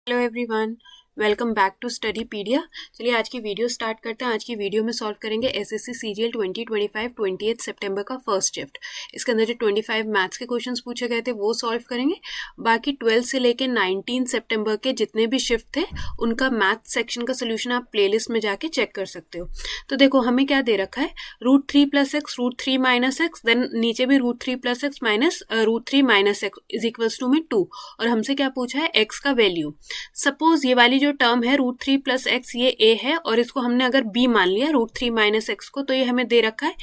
Hello everyone, welcome back to Studypedia. चलिए आज की वीडियो स्टार्ट करते हैं। आज की वीडियो में सॉल्व करेंगे एसएससी सीजीएल 2025 28 सितंबर का फर्स्ट शिफ्ट। इसके अंदर जो 25 मैथ्स के क्वेश्चंस पूछे गए थे वो सॉल्व करेंगे। बाकी 12 से लेके 19 सितंबर के जितने भी शिफ्ट थे उनका मैथ सेक्शन का सोल्यूशन आप प्लेलिस्ट में जाके चेक कर सकते हो। तो देखो हमें क्या दे रखा है, √3 + x, √3 - x, देन नीचे भी √3 + x minus √3 - x is equals to में 2। और हमसे क्या पूछा है, x का वैल्यू। सपोज ये वाली जो टर्म है √3 + x ये a है और इसको हमने अगर b मान लिया √3 - x को, तो ये हमें दे रखा है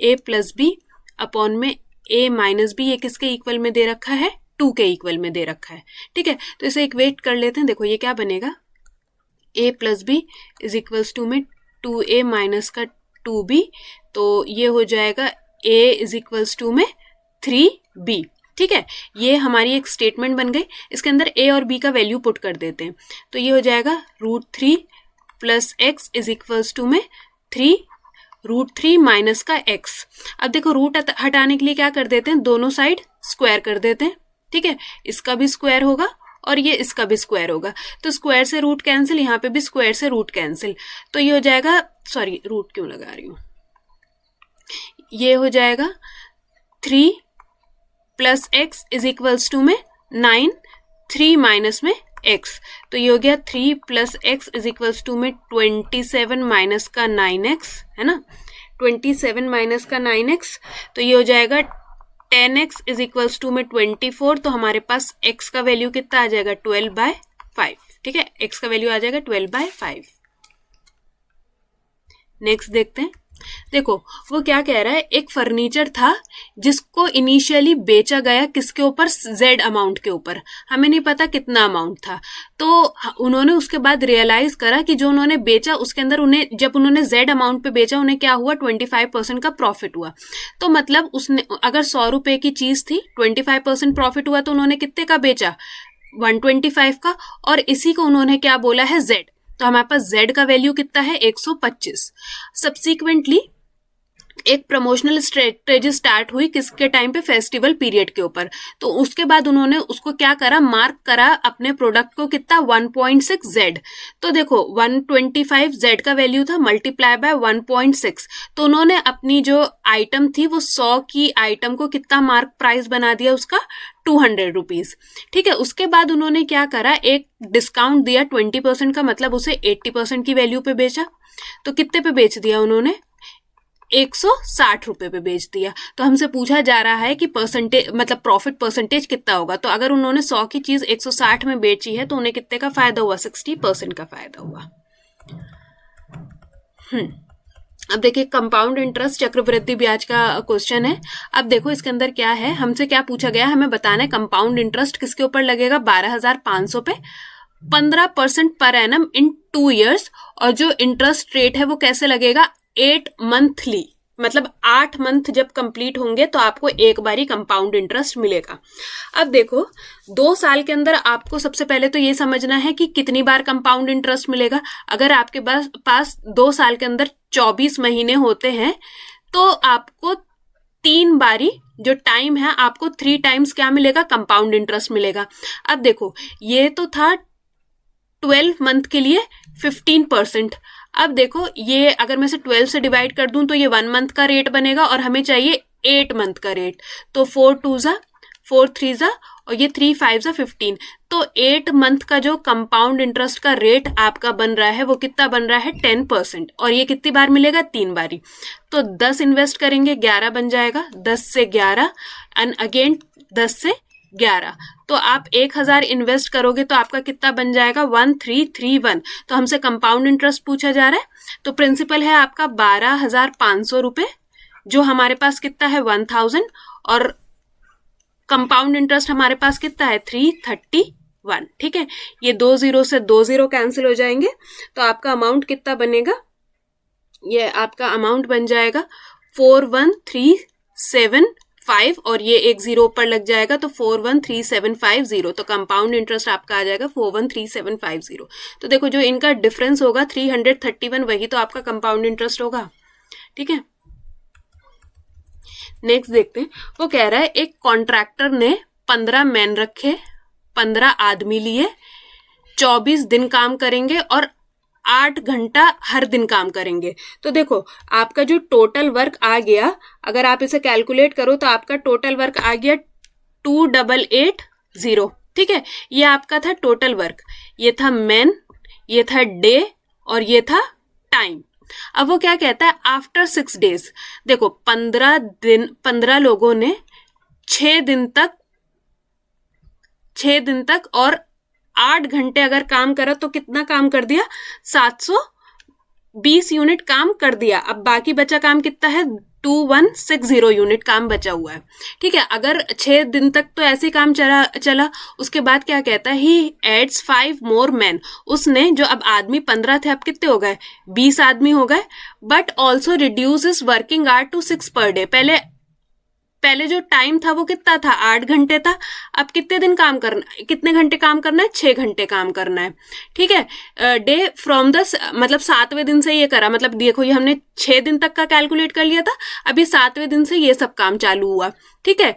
a + b अपॉन में a - b। ये किसके इक्वल में दे रखा है, 2 के इक्वल में दे रखा है। ठीक है, तो इसे इक्वेट कर लेते हैं। देखो ये क्या बनेगा, a + b is equals to में 2a माइनस का 2b, तो ये हो जाएगा a इज इक्वल्स टू में 3b। ठीक है, ये हमारी एक स्टेटमेंट बन गई। इसके अंदर a और b का वैल्यू पुट कर देते हैं, तो ये हो जाएगा √3 + x इज इक्वल्स टू में 3 √3 माइनस का x। अब देखो रूट हटाने के लिए क्या कर देते हैं, दोनों साइड स्क्वायर कर देते हैं। ठीक है, इसका भी स्क्वायर होगा और ये इसका भी स्क्वायर होगा, तो स्क्वायर से रूट कैंसिल, यहाँ पे भी स्क्वायर से रूट कैंसिल, तो ये हो जाएगा, सॉरी रूट क्यों लगा रही हूँ, ये हो जाएगा 3 + x इज इक्वल्स टू में 9, 3 माइनस में x, तो ये हो गया 3 + x इज इक्वल्स टू में 27 माइनस का 9x, है ना, 27 माइनस का 9x, तो ये हो जाएगा 10x इज इक्वल्स टू में 24। तो हमारे पास x का वैल्यू कितना आ जाएगा, 12/5। ठीक है, x का वैल्यू आ जाएगा 12/5। नेक्स्ट देखते हैं। देखो वो क्या कह रहा है, एक फर्नीचर था जिसको इनिशियली बेचा गया किसके ऊपर, z अमाउंट के ऊपर, हमें नहीं पता कितना अमाउंट था। तो उन्होंने उसके बाद रियलाइज करा कि जो उन्होंने बेचा उसके अंदर उन्हें, जब उन्होंने z अमाउंट पे बेचा उन्हें क्या हुआ, 25% का प्रॉफिट हुआ। तो मतलब उसने अगर 100 रुपए की चीज थी, 25% प्रॉफिट हुआ, तो उन्होंने कितने का बेचा, 125 का, और इसी को उन्होंने क्या बोला है, z। तो हमारे पास z का वैल्यू कितना है, 125। सब्सिक्वेंटली एक प्रमोशनल स्ट्रेटेजी स्टार्ट हुई किसके टाइम पे, फेस्टिवल पीरियड के ऊपर। तो उसके बाद उन्होंने उसको क्या करा, मार्क करा अपने प्रोडक्ट को कितना, 1.6 z। तो देखो 125 z का वैल्यू था, मल्टीप्लाई बाय 1.6, तो उन्होंने अपनी जो आइटम थी वो 100 की आइटम को कितना मार्क प्राइस बना दिया उसका, 200 रुपीज। ठीक है, उसके बाद उन्होंने क्या करा, एक डिस्काउंट दिया 20% का, मतलब उसे 80% की वैल्यू पे बेचा। तो कितने पे बेच दिया उन्होंने, 160 रुपए पे बेच दिया। तो हमसे पूछा जा रहा है कि परसेंटेज, मतलब प्रॉफिट परसेंटेज कितना होगा। तो अगर उन्होंने 100 की चीज 160 में बेची है तो उन्हें कितने का फायदा हुआ, 60% का फायदा हुआ। अब देखिए कंपाउंड इंटरेस्ट चक्रवृद्धि ब्याज का क्वेश्चन है। अब देखो इसके अंदर क्या है, हमसे क्या पूछा गया, हमें बताना है कंपाउंड इंटरेस्ट किसके ऊपर लगेगा, 12,500 पे, 15% पर एनम इन 2 years। और जो इंटरेस्ट रेट है वो कैसे लगेगा, 8 मंथली, मतलब 8 मंथ जब कंप्लीट होंगे तो आपको एक बारी कंपाउंड इंटरेस्ट मिलेगा। अब देखो 2 साल के अंदर आपको सबसे पहले तो ये समझना है कि कितनी बार कंपाउंड इंटरेस्ट मिलेगा। अगर आपके पास 2 साल के अंदर 24 महीने होते हैं तो आपको 3 बारी जो टाइम है, आपको 3 टाइम्स क्या मिलेगा, कंपाउंड इंटरेस्ट मिलेगा। अब देखो ये तो था 12 मंथ के लिए 15%। अब देखो ये अगर मैं इसे 12 से डिवाइड कर दूं तो ये 1 मंथ का रेट बनेगा और हमें चाहिए 8 मंथ का रेट। तो 4 2 जा 4 3 जा और ये 3 5 जा 15। तो 8 मंथ का जो कंपाउंड इंटरेस्ट का रेट आपका बन रहा है वो कितना बन रहा है, 10%। और ये कितनी बार मिलेगा, 3 बारी। तो 10 इन्वेस्ट करेंगे 11 बन जाएगा, 10 से 11 एंड अगेन 10 से 11। तो आप 1000 इन्वेस्ट करोगे तो आपका कितना बन जाएगा, 1331। तो हमसे कंपाउंड इंटरेस्ट पूछा जा रहा है, तो प्रिंसिपल है आपका 12,500 रुपए, जो हमारे पास कितना है 1000, और कंपाउंड इंटरेस्ट हमारे पास कितना है 331। ठीक है, ये 2 0 से 2 0 कैंसिल हो जाएंगे, तो आपका अमाउंट कितना बनेगा, ये आपका अमाउंट बन जाएगा 41375, और ये एक 0 ऊपर लग जाएगा तो 413750। तो कंपाउंड इंटरेस्ट आपका आ जाएगा 413750। तो देखो जो इनका डिफरेंस होगा 331, वही तो आपका कंपाउंड इंटरेस्ट होगा। ठीक है, नेक्स्ट देखते हैं। वो कह रहा है एक कॉन्ट्रैक्टर ने 15 मैन रखे, 15 आदमी लिए, 24 दिन काम करेंगे और 8 घंटा हर दिन काम करेंगे। तो देखो आपका जो टोटल वर्क आ गया, अगर आप इसे कैलकुलेट करो तो आपका टोटल वर्क आ गया 2880। ठीक है, ये आपका था टोटल वर्क, ये था मैन, ये था डे और ये था टाइम। अब वो क्या कहता है, आफ्टर 6 डेज, देखो 15 लोगों ने 6 दिन तक और 8 घंटे अगर काम करा तो कितना काम कर दिया, 720 यूनिट काम कर दिया। अब बाकी बचा काम कितना है, 2160 यूनिट काम बचा हुआ है। ठीक है, अगर 6 दिन तक तो ऐसे काम चला, उसके बाद क्या कहता है, ही एड्स 5 मोर मैन, उसने जो अब आदमी 15 थे अब कितने हो गए, 20 आदमी हो गए। But also reduce is working hour to 6 per day, पहले जो टाइम था वो कितना था, 8 घंटे था, अब कितने घंटे काम करना है, 6 घंटे काम करना है। ठीक है, डे फ्रॉम द, मतलब 7वें दिन से ये करा, मतलब देखो ये हमने 6 दिन तक का कैलकुलेट कर लिया था, अभी 7वें दिन से ये सब काम चालू हुआ। ठीक है,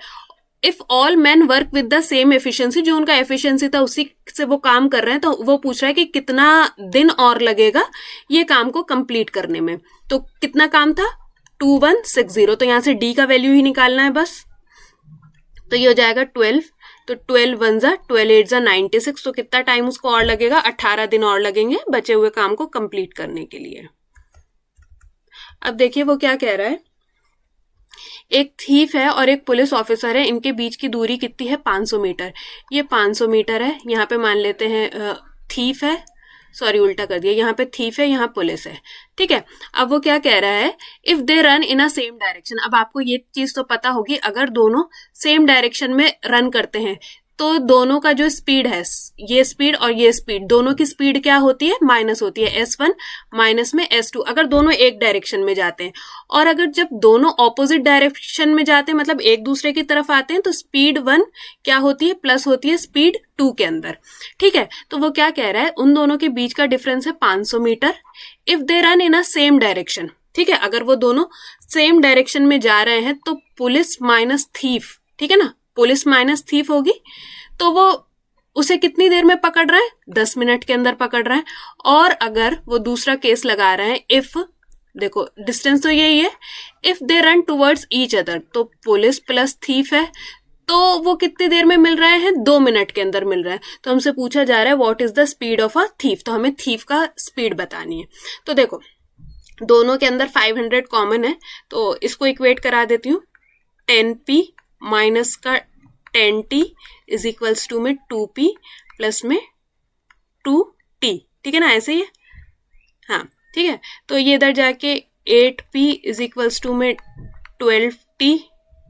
if all man work with the same efficiency, जो उनका एफिशिएंसी था उसी से वो काम कर रहे हैं, तो वो पूछ रहा है कि कितना दिन और लगेगा ये काम को कंप्लीट करने में। तो कितना काम था, 2160, तो यहां से डी का वैल्यू ही निकालना है बस, तो ये हो जाएगा 12, तो 12 1 जा 12 8 जा 96, तो कितना टाइम उसको और लगेगा, 18 दिन और लगेंगे बचे हुए काम को कंप्लीट करने के लिए। अब देखिए वो क्या कह रहा है, एक थीफ है और एक पुलिस ऑफिसर है, इनके बीच की दूरी कितनी है, 500 मीटर। ये 500 मीटर है, यहाँ पे मान लेते हैं थीफ है, सॉरी उल्टा कर दिया, यहाँ पे थीफ है, यहाँ पुलिस है। ठीक है, अब वो क्या कह रहा है, if they run in a same direction. अब आपको ये चीज तो पता होगी, अगर दोनों सेम डायरेक्शन में रन करते हैं तो दोनों का जो स्पीड है, ये स्पीड और ये स्पीड, दोनों की स्पीड क्या होती है, माइनस होती है, S1 माइनस में S2, अगर दोनों एक डायरेक्शन में जाते हैं। और अगर जब दोनों ऑपोजिट डायरेक्शन में जाते हैं, मतलब एक दूसरे की तरफ आते हैं, तो स्पीड 1 क्या होती है, प्लस होती है स्पीड 2 के अंदर। ठीक है, तो वो क्या कह रहा है, उन दोनों के बीच का डिफरेंस है 500 metre. If they run in a same direction, ठीक है, अगर वो दोनों सेम डायरेक्शन में जा रहे हैं तो पुलिस माइनस थीफ, ठीक है ना, पुलिस माइनस थीफ होगी, तो वो उसे कितनी देर में पकड़ रहा है, 10 मिनट के अंदर पकड़ रहा है। और अगर वो दूसरा केस लगा रहे हैं, इफ, देखो डिस्टेंस तो यही है, if they run towards each other, तो पुलिस प्लस थीफ है, तो वो कितनी देर में मिल रहे हैं, 2 मिनट के अंदर मिल रहा है। तो हमसे पूछा जा रहा है what is the speed of a thief, तो हमें थीफ का स्पीड बतानी है। तो देखो दोनों के अंदर 500 कॉमन है, तो इसको इक्वेट करा देती हूँ, 10p माइनस का 10t इज इक्वल्स टू में 2p प्लस में 2t, ठीक है ना, ऐसे ही है, हाँ ठीक है। तो ये इधर जाके 8p इज इक्वल्स टू में 12t,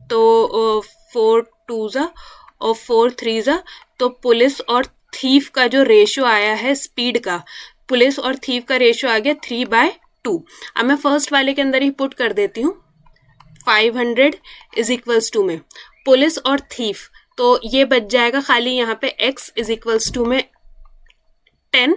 तो 4 2 जा और 4 3 जा, तो पुलिस और थीफ का जो रेशियो आया है स्पीड का, पुलिस और थीफ का रेशियो आ गया 3/2। अब मैं फर्स्ट वाले के अंदर ही पुट कर देती हूँ, 500 इज इक्वल्स टू में पुलिस और थीफ, तो ये बच जाएगा खाली यहाँ पे x इज इक्वल्स टू में 10,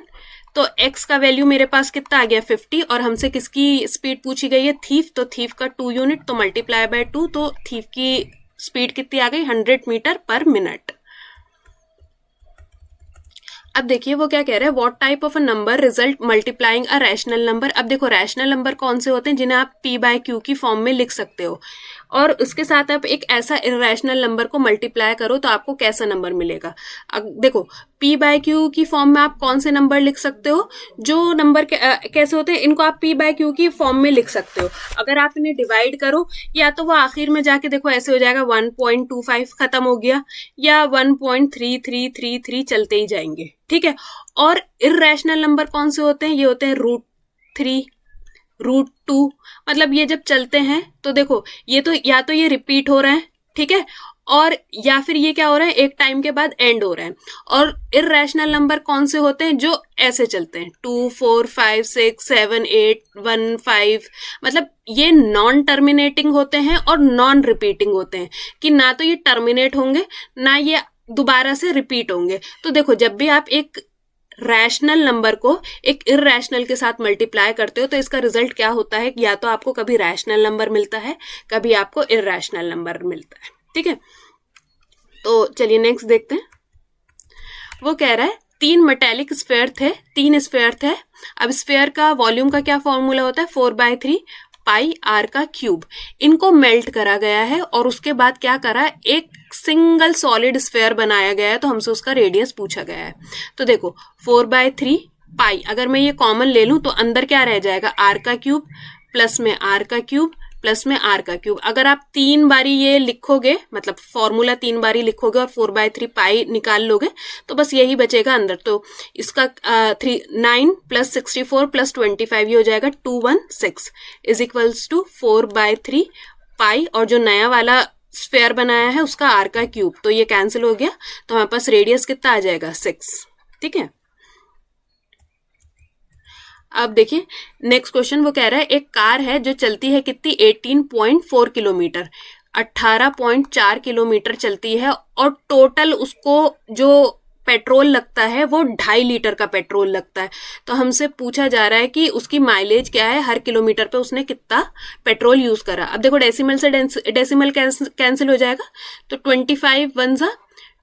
तो x का वैल्यू मेरे पास कितना आ गया 50, और हमसे किसकी स्पीड पूछी गई है, थीफ, तो थीफ का 2 यूनिट, तो मल्टीप्लाई बाय 2, तो थीफ की स्पीड कितनी आ गई, 100 मीटर पर मिनट। अब देखिए वो क्या कह रहा है, what type of a number result multiplying a rational number. अब देखो रैशनल नंबर कौन से होते हैं, जिन्हें आप p/q की फॉर्म में लिख सकते हो, और उसके साथ आप एक ऐसा इरेशनल नंबर को मल्टीप्लाई करो तो आपको कैसा नंबर मिलेगा। अब देखो p/q की फॉर्म में आप कौन से नंबर लिख सकते हो, जो नंबर कैसे होते हैं, इनको आप p/q की फॉर्म में लिख सकते हो। अगर आप इन्हें डिवाइड करो, या तो वो आखिर में जाके देखो ऐसे हो जाएगा 1.25 खत्म हो गया, या 1.3333 चलते ही जाएंगे, ठीक है। और इरेशनल नंबर कौन से होते हैं, ये होते हैं √3 √2, मतलब ये जब चलते हैं तो देखो ये तो या तो ये रिपीट हो रहे हैं, ठीक है, और या फिर ये क्या हो रहा है, एक टाइम के बाद एंड हो रहा है। और इरेशनल नंबर कौन से होते हैं, जो ऐसे चलते हैं 2 4 5 6 7 8 1 5, मतलब ये नॉन टर्मिनेटिंग होते हैं और नॉन रिपीटिंग होते हैं, कि ना तो ये टर्मिनेट होंगे ना ये दोबारा से रिपीट होंगे। तो देखो जब भी आप एक रैशनल नंबर को एक इरेशनल के साथ मल्टीप्लाई करते हो तो इसका रिजल्ट क्या होता है, या तो आपको कभी रैशनल नंबर मिलता है, कभी आपको इरेशनल नंबर मिलता है, ठीक है। तो चलिए नेक्स्ट देखते हैं। वो कह रहा है 3 मेटेलिक स्फेयर थे, 3 स्फेयर थे। अब स्फेयर का वॉल्यूम का क्या फॉर्मूला होता है, 4/3 पाई आर का क्यूब। इनको मेल्ट करा गया है और उसके बाद क्या करा, एक सिंगल सॉलिड स्फेयर बनाया गया है, तो हमसे उसका रेडियस पूछा गया है। तो देखो 4/3 पाई, अगर मैं ये कॉमन ले लूं तो अंदर क्या रह जाएगा, आर का क्यूब प्लस में आर का क्यूब प्लस में आर का क्यूब। अगर आप 3 बारी ये लिखोगे, मतलब फॉर्मूला 3 बारी लिखोगे और 4/3 पाई निकाल लोगे तो बस यही बचेगा अंदर। तो इसका 9 + 64 + 25 ये हो जाएगा 216 इज इक्वल्स टू 4/3 पाई, और जो नया वाला स्फेयर बनाया है उसका आर का क्यूब, तो ये कैंसिल हो गया, तो हमारे पास रेडियस कितना आ जाएगा, 6। ठीक है। अब देखिए नेक्स्ट क्वेश्चन, वो कह रहा है एक कार है जो चलती है कितनी, 18.4 किलोमीटर, 18.4 किलोमीटर चलती है, और टोटल उसको जो पेट्रोल लगता है वो 2.5 लीटर का पेट्रोल लगता है। तो हमसे पूछा जा रहा है कि उसकी माइलेज क्या है, हर किलोमीटर पे उसने कितना पेट्रोल यूज करा। अब देखो डेसिमल से डेसिमल कैंसिल हो जाएगा, तो 25 1 जा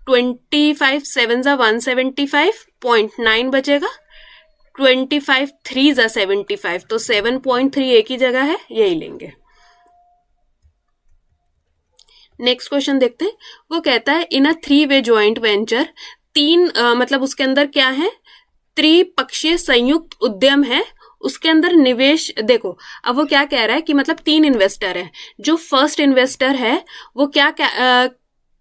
25 7 जा 175.9 बचेगा, 25 3 जा 75, तो 7.3 एक ही जगह है, यही लेंगे। नेक्स्ट क्वेश्चन देखते हैं, वो कहता है इन अ 3-वे जॉइंट वेंचर, मतलब उसके अंदर क्या है, त्रिपक्षीय संयुक्त उद्यम है, उसके अंदर निवेश, देखो अब वो क्या कह रहा है कि मतलब 3 इन्वेस्टर है, जो फर्स्ट इन्वेस्टर है वो क्या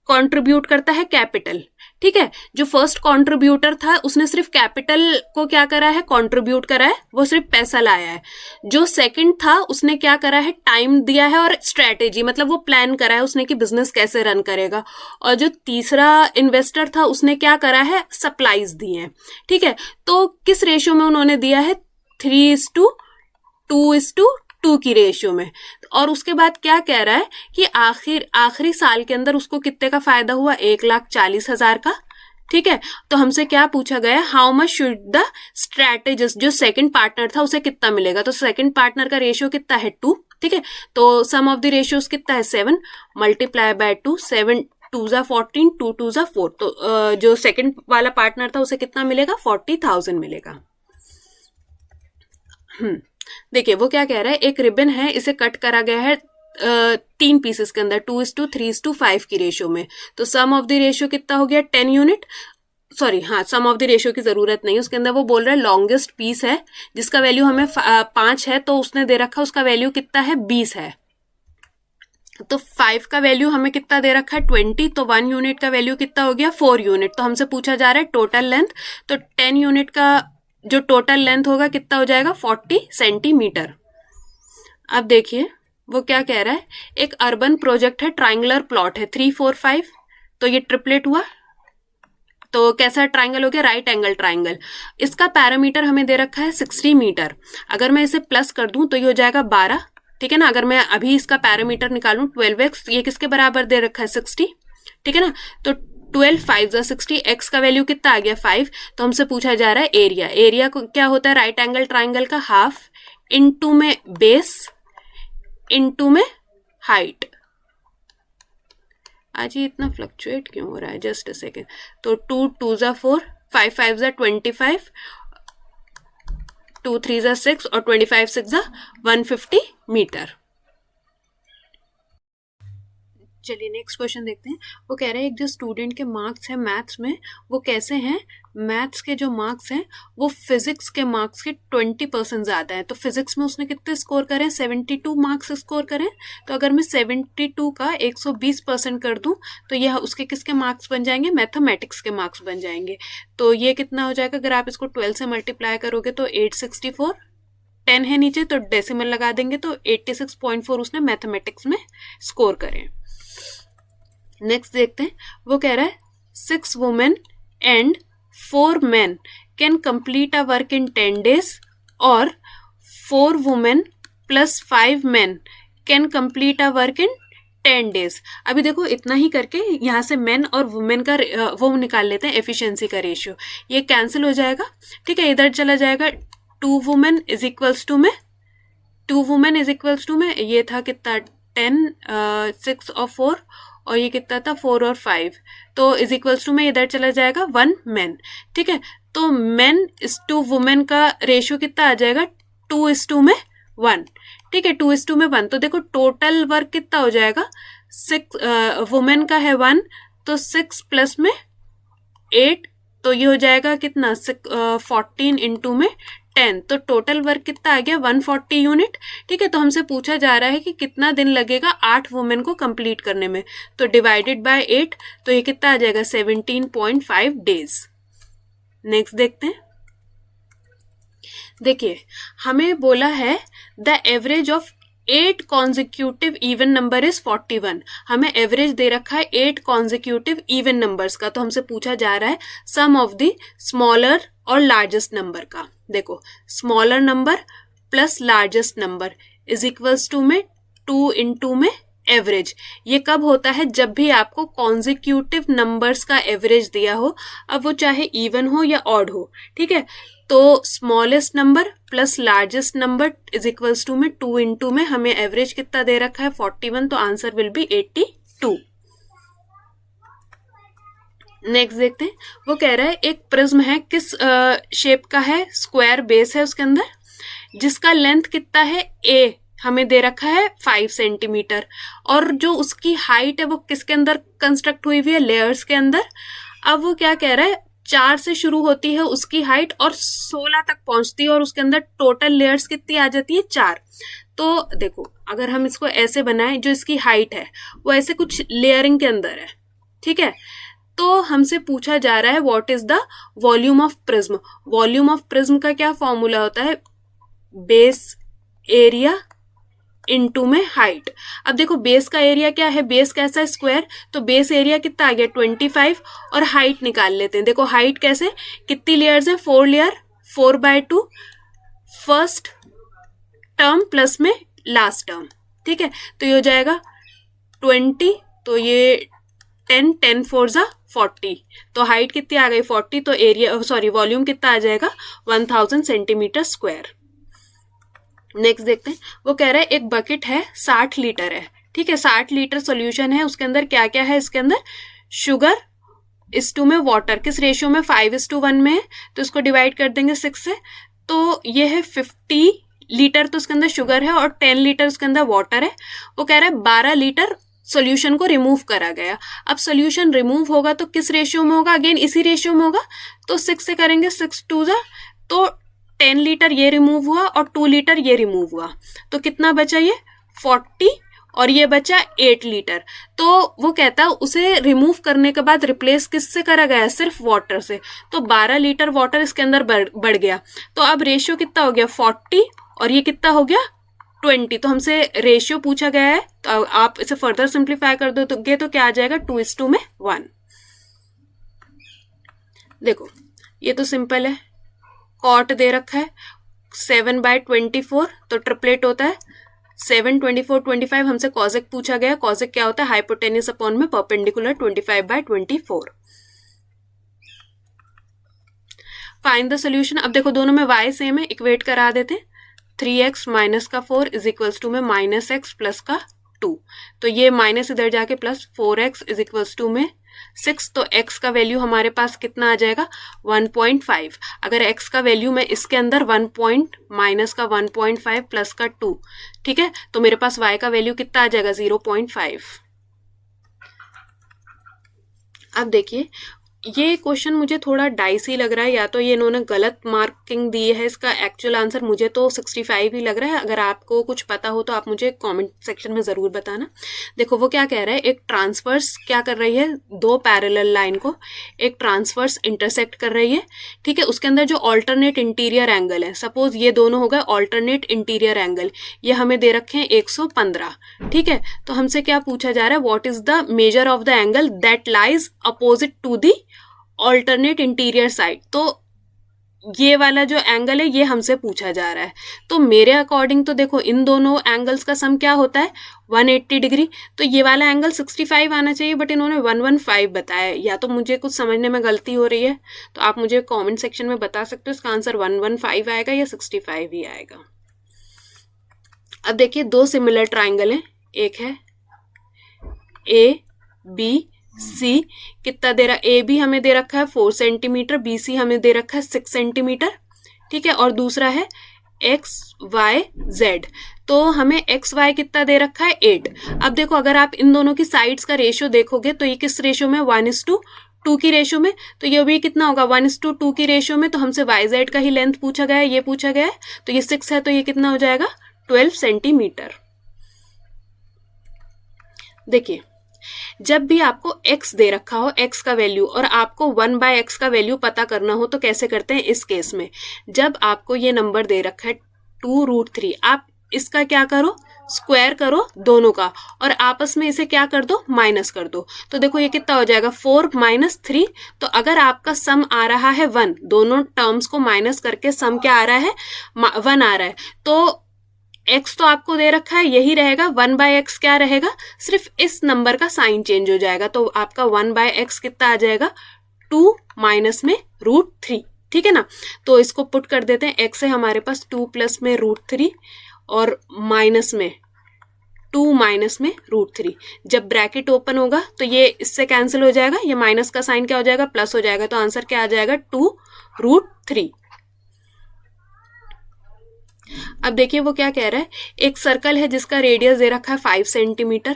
कंट्रीब्यूट करता है, कैपिटल। ठीक है, जो फर्स्ट कंट्रीब्यूटर था उसने सिर्फ कैपिटल को क्या करा है, कंट्रीब्यूट करा है, वो सिर्फ पैसा लाया है। जो सेकंड था उसने क्या करा है, टाइम दिया है और स्ट्रेटेजी, मतलब वो प्लान करा है उसने कि बिजनेस कैसे रन करेगा। और जो तीसरा इन्वेस्टर था उसने क्या करा है, सप्लाईज दिए हैं। ठीक है, तो किस रेशियो में उन्होंने दिया है, 3:2 की रेशियो में। और उसके बाद क्या कह रहा है कि आखिरी साल के अंदर उसको कितने का फायदा हुआ, 1,40,000 का। ठीक है, तो हमसे क्या पूछा गया, how much should the strategist, जो सेकंड पार्टनर था उसे कितना मिलेगा। तो सेकंड पार्टनर का रेशियो कितना है, 2। ठीक है, तो सम ऑफ द रेशियोज कितना है, 7 × 2, 7 2 जा 14, 2 2 जा 4, तो जो सेकंड वाला पार्टनर था उसे कितना मिलेगा, 40,000 मिलेगा। देखिए वो क्या कह रहा है, एक रिबन है, इसे कट करा गया है 3 पीसेस के अंदर, 2:3:5 की रेशियो में। तो सम ऑफ द रेशियो कितना हो गया, 10 यूनिट। सॉरी, हाँ, सम ऑफ द रेशियो की जरूरत नहीं, उसके अंदर वो बोल रहा है लॉन्गेस्ट पीस है जिसका वैल्यू हमें 5 है, तो उसने दे रखा उसका वैल्यू कितना है, 20 है। तो 5 का वैल्यू हमें कितना दे रखा है, 20, तो 1 यूनिट का वैल्यू कितना हो गया, 4 यूनिट। तो हमसे पूछा जा रहा है टोटल लेंथ, तो 10 यूनिट का जो टोटल लेंथ होगा कितना हो जाएगा, 40 सेंटीमीटर। अब देखिए वो क्या कह रहा है, एक अर्बन प्रोजेक्ट है, ट्राइंगुलर प्लॉट है, 3 4 5, तो ये ट्रिपलेट हुआ, तो कैसा ट्राइंगल हो गया, राइट एंगल ट्राइंगल। इसका पैरामीटर हमें दे रखा है 60 मीटर। अगर मैं इसे प्लस कर दूं तो ये हो जाएगा 12। ठीक है ना, अगर मैं अभी इसका पैरामीटर निकालूं 12x, ये किसके बराबर दे रखा है, 60। ठीक है ना, तो 12 5 जा 60, एक्स का वैल्यू कितना आ गया, 5। तो हमसे पूछा जा रहा है एरिया। एरिया को क्या होता है, राइट एंगल ट्राइंगल का हाफ इनटू में बेस इनटू में हाइट। आज ये इतना फ्लक्चुएट क्यों हो रहा है, जस्ट अ सेकेंड। तो 2 2 जा 4, 5 5 जा 25, 2 3 जा 6 और 25 6 जा 150 मीटर। चलिए नेक्स्ट क्वेश्चन देखते हैं। वो कह रहे हैं एक जो स्टूडेंट के मार्क्स हैं मैथ्स में, वो कैसे हैं, मैथ्स के जो मार्क्स हैं वो फिजिक्स के मार्क्स के 20% ज़्यादा है। तो फिजिक्स में उसने कितने स्कोर करें, 72 मार्क्स स्कोर करें। तो अगर मैं 72 का 120% कर दूं तो यह उसके किसके मार्क्स बन जाएंगे, मैथमेटिक्स के मार्क्स बन जाएंगे। तो ये कितना हो जाएगा, अगर आप इसको 12 से मल्टीप्लाई करोगे तो 864, 10 है नीचे तो डेसिमल लगा देंगे, तो 86.4 उसने मैथमेटिक्स में स्कोर करें। नेक्स्ट देखते हैं, वो कह रहा है 6 women and 4 men can complete a work in 10 days, और 4 women + 5 men can complete a work in 10 days। अभी देखो इतना ही करके यहाँ से मेन और वुमेन का वो निकाल लेते हैं, एफिशिएंसी का रेशियो। ये कैंसिल हो जाएगा, ठीक है, इधर चला जाएगा। 2 women इज इक्वल्स टू में 2 women इज इक्वल्स टू में ये था कितना, 10 6 और 4, और ये कितना था 4 और 5, तो इज इक्वल्स टू में इधर चला जाएगा 1 man। ठीक है, तो मेन इस टू वुमेन का रेशियो कितना आ जाएगा, 2:1। ठीक है, 2:1। तो देखो टोटल वर्क कितना हो जाएगा, 6, वुमेन का है 1, तो 6 प्लस में 8, तो ये हो जाएगा कितना, 14 इंटू में 10, तो टोटल वर्क कितना आ गया, 140 यूनिट। ठीक है, तो हमसे पूछा जा रहा है कि कितना दिन लगेगा 8 वुमेन को कंप्लीट करने में, तो डिवाइडेड बाय 8, तो ये कितना आ जाएगा, 17.5 डेज। नेक्स्ट देखते हैं। देखिए हमें बोला है the average of 8 consecutive even number is 41। हमें एवरेज दे रखा है 8 कॉन्जिक्यूटिव इवन नंबर्स का, तो हमसे पूछा जा रहा है सम ऑफ द स्मॉलर और लार्जेस्ट नंबर का। देखो smaller number plus largest number is equals to में 2 इंटू में एवरेज। ये कब होता है, जब भी आपको कॉन्जिक्यूटिव नंबर्स का एवरेज दिया हो, अब वो चाहे इवन हो या ऑड हो। ठीक है, तो smallest number plus largest number is equals to में 2 इंटू में हमें एवरेज कितना दे रखा है, 41, तो आंसर विल बी 82। नेक्स्ट देखते हैं। वो कह रहा है एक प्रिज्म है, किस शेप का है, स्क्वायर बेस है उसके अंदर, जिसका लेंथ कितना है, ए हमें दे रखा है 5 सेंटीमीटर, और जो उसकी हाइट है वो किसके अंदर कंस्ट्रक्ट हुई हुई है, लेयर्स के अंदर। अब वो क्या कह रहा है, 4 से शुरू होती है उसकी हाइट और 16 तक पहुंचती है, और उसके अंदर टोटल लेयर्स कितनी आ जाती है, 4। तो देखो अगर हम इसको ऐसे बनाएं, जो इसकी हाइट है वो ऐसे कुछ लेयरिंग के अंदर है। ठीक है, तो हमसे पूछा जा रहा है what is the volume of prism. Volume of prism का क्या फॉर्मूला होता है, बेस एरिया इनटू में हाइट। अब देखो बेस का एरिया क्या है, बेस कैसा है, स्क्वायर, तो बेस एरिया कितना आ गया 25, और हाइट निकाल लेते हैं। देखो हाइट कैसे, कितनी लेयर्स है, 4 लेयर, 4/2 फर्स्ट टर्म प्लस में लास्ट टर्म। ठीक है, तो ये हो जाएगा 20, तो ये 10 4 जा 40, तो हाइट कितनी आ गई 40, तो एरिया सॉरी वॉल्यूम कितना आ जाएगा 1000 सेंटीमीटर स्क्वायर। नेक्स्ट देखते हैं। वो कह रहा है एक बकेट है 60 लीटर है। ठीक है, 60 लीटर सॉल्यूशन है, उसके अंदर क्या क्या है, इसके अंदर शुगर इस टू में वाटर, किस रेशियो में, 5:1 में है, तो इसको डिवाइड कर देंगे 6 से, तो ये है 50 लीटर, तो उसके अंदर शुगर है, और 10 लीटर उसके अंदर वाटर है। वो कह रहा है 12 लीटर सॉल्यूशन को रिमूव करा गया। अब सॉल्यूशन रिमूव होगा तो किस रेशियो में होगा, अगेन इसी रेशियो में होगा, तो 6 से करेंगे, 6 2 जा, तो 10 लीटर ये रिमूव हुआ और 2 लीटर ये रिमूव हुआ, तो कितना बचा, ये 40, और ये बचा 8 लीटर। तो वो कहता है उसे रिमूव करने के बाद रिप्लेस किससे करा गया, सिर्फ वाटर से, तो 12 लीटर वाटर इसके अंदर बढ़ गया। तो अब रेशियो कितना हो गया 40, और ये कितना हो गया 20। तो हमसे रेशियो पूछा गया है, तो आप इसे फर्दर सिंप्लीफाई कर दोगे तो क्या आ जाएगा 2:1। देखो ये तो सिंपल है, कॉट दे रखा है 7/24, तो ट्रिपलेट होता है 7 24 25। हमसे कॉजेक पूछा गया, कॉजेक क्या होता है, हाइपोटेन्यूस अपॉन में परपेंडिकुलर 25/24। Find the solution. अब देखो दोनों में y सेम है, इक्वेट करा देते हैं। 3x माइनस का 4 इज इक्वल्स टू में -x प्लस का 2, तो ये माइनस इधर जाके plus 4x is equals to में 6, तो x का वैल्यू हमारे पास कितना आ जाएगा 1.5। अगर x का वैल्यू मैं इसके अंदर माइनस का 1.5 प्लस का 2, ठीक है, तो मेरे पास y का वैल्यू कितना आ जाएगा 0.5। अब देखिए ये क्वेश्चन मुझे थोड़ा डाइसी लग रहा है, या तो ये इन्होंने गलत मार्किंग दी है, इसका एक्चुअल आंसर मुझे तो 65 ही लग रहा है। अगर आपको कुछ पता हो तो आप मुझे कमेंट सेक्शन में ज़रूर बताना। देखो वो क्या कह रहा है, एक ट्रांसवर्स क्या कर रही है, 2 पैरेलल लाइन को एक ट्रांसवर्स इंटरसेक्ट कर रही है। ठीक है, उसके अंदर जो ऑल्टरनेट इंटीरियर एंगल है, सपोज ये दोनों हो गए ऑल्टरनेट इंटीरियर एंगल, ये हमें दे रखे हैं 115। ठीक है, तो हमसे क्या पूछा जा रहा है, what is the measure of the angle that lies opposite to the alternate interior side. तो ये वाला जो एंगल है ये हमसे पूछा जा रहा है, तो मेरे अकॉर्डिंग तो देखो इन दोनों एंगल्स का सम क्या होता है 180 डिग्री, तो ये वाला एंगल 65 आना चाहिए, बट इन्होंने 115 बताया। या तो मुझे कुछ समझने में गलती हो रही है, तो आप मुझे कमेंट सेक्शन में बता सकते हो इसका आंसर 115 आएगा या 65 ही आएगा। अब देखिए 2 सिमिलर ट्राइंगल हैं, एक है A B सी कितना दे रहा, ए बी हमें दे रखा है 4 सेंटीमीटर, बी सी हमें दे रखा है 6 सेंटीमीटर, ठीक है। और दूसरा है एक्स वाई जेड, तो हमें एक्स वाई कितना दे रखा है 8। अब देखो अगर आप इन दोनों की साइड्स का रेशियो देखोगे तो ये किस रेशियो में, 1:2 की रेशियो में, तो ये भी कितना होगा 1:2 की रेशियो में। तो हमसे वाई जेड का ही लेंथ पूछा गया है, ये पूछा गया है, तो ये 6 है, तो ये कितना हो जाएगा 12 सेंटीमीटर। देखिए जब भी आपको x दे रखा हो, x का वैल्यू, और आपको 1/x का वैल्यू पता करना हो तो कैसे करते हैं इस केस में। जब आपको ये नंबर दे रखा है 2√3, आप इसका क्या करो, स्क्वायर करो दोनों का, और आपस में इसे क्या कर दो, माइनस कर दो। तो देखो ये कितना हो जाएगा 4 - 3। तो अगर आपका सम आ रहा है 1, दोनों टर्म्स को माइनस करके सम क्या आ रहा है, 1 आ रहा है, तो x तो आपको दे रखा है यही रहेगा, 1/x क्या रहेगा, सिर्फ इस नंबर का साइन चेंज हो जाएगा। तो आपका 1/x कितना आ जाएगा, 2 माइनस में √3, ठीक है ना। तो इसको पुट कर देते हैं, x है हमारे पास 2 प्लस में √3 और माइनस में 2 माइनस में √3। जब ब्रैकेट ओपन होगा तो ये इससे कैंसिल हो जाएगा, ये माइनस का साइन क्या हो जाएगा, प्लस हो जाएगा। तो आंसर क्या आ जाएगा 2√3। अब देखिए वो क्या कह रहा है, एक सर्कल है जिसका रेडियस दे रखा है 5 सेंटीमीटर,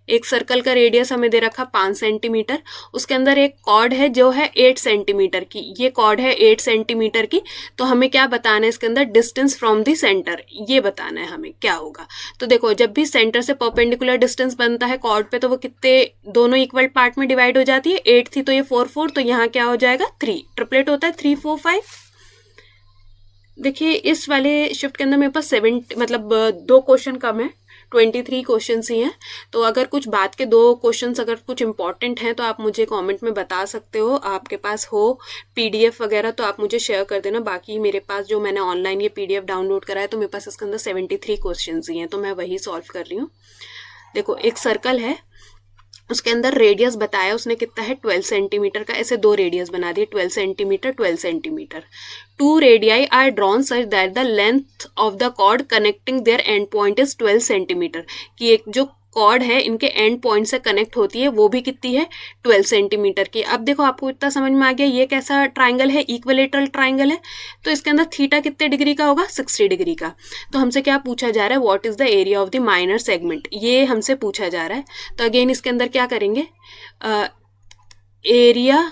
एक सर्कल का रेडियस हमें दे रखा 5 सेंटीमीटर, उसके अंदर एक कॉर्ड है जो है 8 सेंटीमीटर की, ये कॉर्ड है 8 सेंटीमीटर की। तो हमें क्या बताना है इसके अंदर, डिस्टेंस फ्रॉम द सेंटर, ये बताना है हमें क्या होगा। तो देखो जब भी सेंटर से परपेंडिकुलर डिस्टेंस बनता है कॉर्ड पे, तो वो कितने, दोनों इक्वल पार्ट में डिवाइड हो जाती है, 8 थी तो ये 4 4, तो यहाँ क्या हो जाएगा 3, ट्रिपलेट होता है 3 4 5। देखिए इस वाले शिफ्ट के अंदर मेरे पास 2 क्वेश्चन कम है, 23 क्वेश्चन ही हैं। तो अगर कुछ बात के 2 क्वेश्चन अगर कुछ इंपॉर्टेंट हैं तो आप मुझे कमेंट में बता सकते हो, आपके पास हो पीडीएफ वगैरह तो आप मुझे शेयर कर देना। बाकी मेरे पास जो मैंने ऑनलाइन ये पीडीएफ डाउनलोड करा है तो मेरे पास इसके अंदर 73 क्वेश्चन ही हैं, तो मैं वही सॉल्व कर रही हूँ। देखो एक सर्कल है, उसके अंदर रेडियस बताया उसने कितना है 12 सेंटीमीटर का, ऐसे 2 रेडियस बना दिए 12 centimetre 12 centimetre. 2 radii are drawn such that the length of the chord connecting their end point is 12 centimetre, कि एक जो कॉर्ड है इनके एंड पॉइंट से कनेक्ट होती है वो भी कितनी है 12 सेंटीमीटर की। अब देखो आपको इतना समझ में आ गया ये कैसा ट्राइंगल है, इक्विलेटरल ट्राइंगल है, तो इसके अंदर थीटा कितने डिग्री का होगा, 60 डिग्री का। तो हमसे क्या पूछा जा रहा है, what is the area of the minor segment, ये हमसे पूछा जा रहा है। तो अगेन इसके अंदर क्या करेंगे, एरिया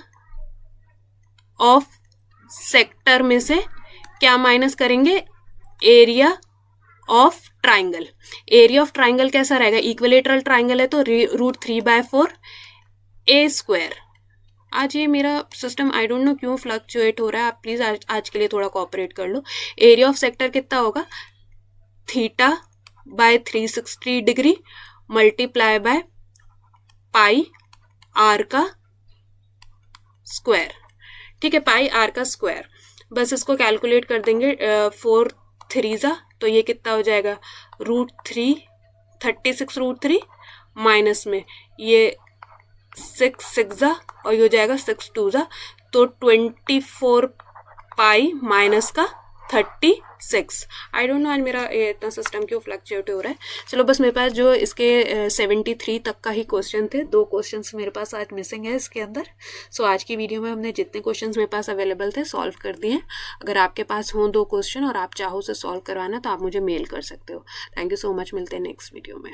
ऑफ सेक्टर में से क्या माइनस करेंगे, area of triangle. Area of triangle कैसा रहेगा, इक्विलेटरल ट्राइंगल है तो √3/4 a²। आज ये मेरा सिस्टम आई डोंट नो क्यों फ्लक्चुएट हो रहा है, आप प्लीज आज के लिए थोड़ा कोऑपरेट कर लो। एरिया ऑफ सेक्टर कितना होगा, θ/360 degree multiply by pi r का स्क्वायर, ठीक है, पाई आर का स्क्वायर। बस इसको कैलकुलेट कर देंगे, 4 3 तो ये कितना हो जाएगा √3, 36 √3 माइनस में ये 6 6 और ये हो जाएगा 6 2 तो 24 पाई माइनस का 36। आई डोंट नो आज मेरा इतना सिस्टम क्यों फ्लक्चुएट हो रहा है। चलो बस मेरे पास जो इसके 73 तक का ही क्वेश्चन थे, 2 क्वेश्चंस मेरे पास आज मिसिंग है इसके अंदर। सो आज की वीडियो में हमने जितने क्वेश्चंस मेरे पास अवेलेबल थे सॉल्व कर दिए हैं। अगर आपके पास हों 2 क्वेश्चन और आप चाहो उसे सॉल्व करवाना तो आप मुझे मेल कर सकते हो। थैंक यू सो मच, मिलते हैं नेक्स्ट वीडियो में।